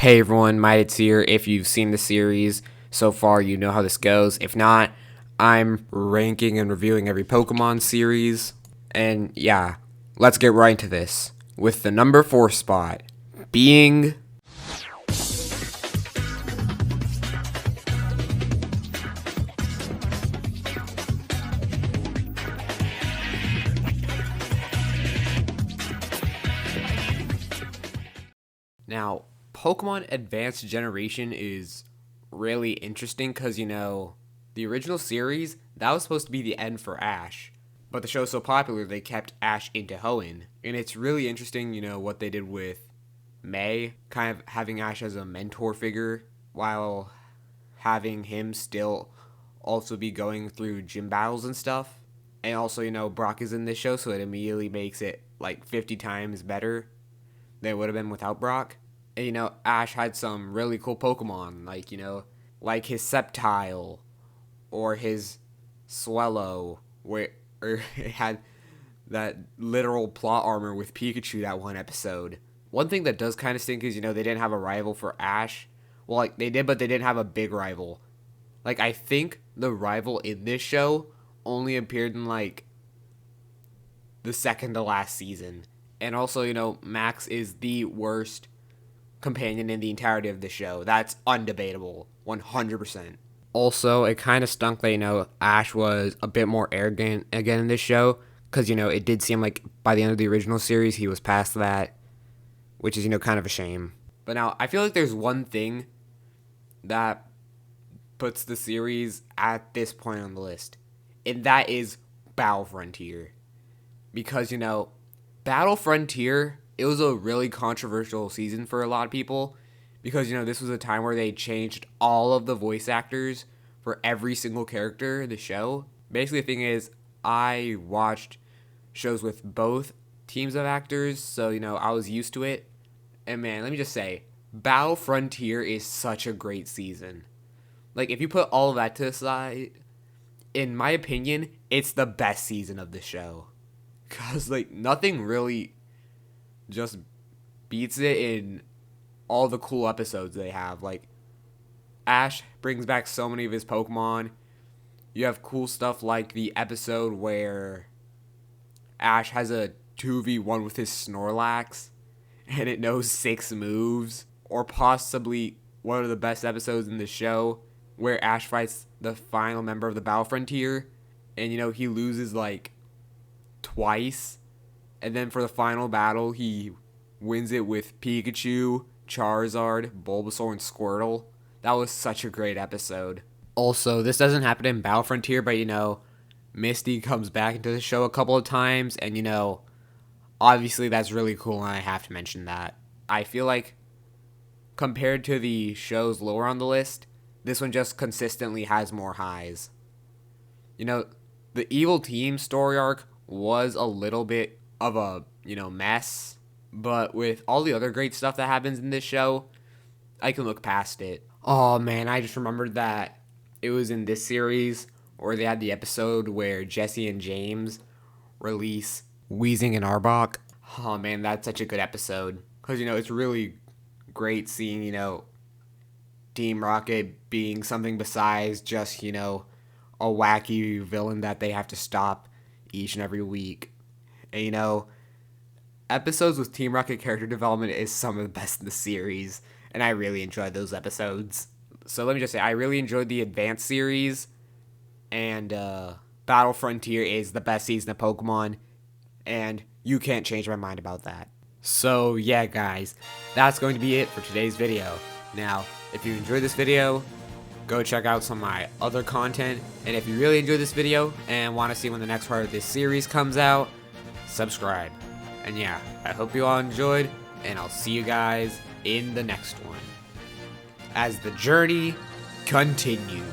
Hey everyone, it's here. If you've seen the series so far, you know how this goes. If not, I'm ranking and reviewing every Pokemon series. And yeah, let's get right into this. With the number 4 spot being... Now, Pokemon Advanced Generation is really interesting because, the original series, that was supposed to be the end for Ash. But the show's so popular, they kept Ash into Hoenn. And it's really interesting, what they did with May, kind of having Ash as a mentor figure while having him still also be going through gym battles and stuff. And also, Brock is in this show, so it immediately makes it like 50 times better than it would have been without Brock. And, Ash had some really cool Pokemon, like his Sceptile or his Swellow, where it had that literal plot armor with Pikachu that one episode. One thing that does kind of stink is, they didn't have a rival for Ash. Well, they did, but they didn't have a big rival. I think the rival in this show only appeared in, the second to last season. And also, Max is the worst companion in the entirety of the show. That's undebatable. 100%. Also, it kind of stunk that, Ash was a bit more arrogant again in this show. Because, it did seem like by the end of the original series, he was past that. Which is, kind of a shame. But now, I feel like there's one thing that puts the series at this point on the list. And that is Battle Frontier. Because, Battle Frontier, it was a really controversial season for a lot of people because, this was a time where they changed all of the voice actors for every single character in the show. Basically, the thing is, I watched shows with both teams of actors, so, I was used to it. And man, let me just say, Battle Frontier is such a great season. If you put all of that to the side, in my opinion, it's the best season of the show. Because, nothing really just beats it in all the cool episodes they have. Ash brings back so many of his Pokemon. You have cool stuff like the episode where Ash has a 2v1 with his Snorlax, and it knows 6 moves. Or possibly one of the best episodes in the show, where Ash fights the final member of the Battle Frontier, and, he loses, twice. And then for the final battle, he wins it with Pikachu, Charizard, Bulbasaur, and Squirtle. That was such a great episode. Also, this doesn't happen in Battle Frontier, but, Misty comes back into the show a couple of times, and, obviously that's really cool, and I have to mention that. I feel like, compared to the shows lower on the list, this one just consistently has more highs. The Evil Team story arc was a little bit of a, mess. But with all the other great stuff that happens in this show, I can look past it. Oh man, I just remembered that it was in this series where they had the episode where Jesse and James release Weezing and Arbok. Oh man, that's such a good episode. Because, it's really great seeing, Team Rocket being something besides just, a wacky villain that they have to stop each and every week. And, episodes with Team Rocket character development is some of the best in the series, and I really enjoyed those episodes. So let me just say, I really enjoyed the Advanced series, and Battle Frontier is the best season of Pokemon, and you can't change my mind about that. So yeah, guys, that's going to be it for today's video. Now, if you enjoyed this video, go check out some of my other content, and if you really enjoyed this video and want to see when the next part of this series comes out, subscribe. And yeah, I hope you all enjoyed, and I'll see you guys in the next one as the journey continues.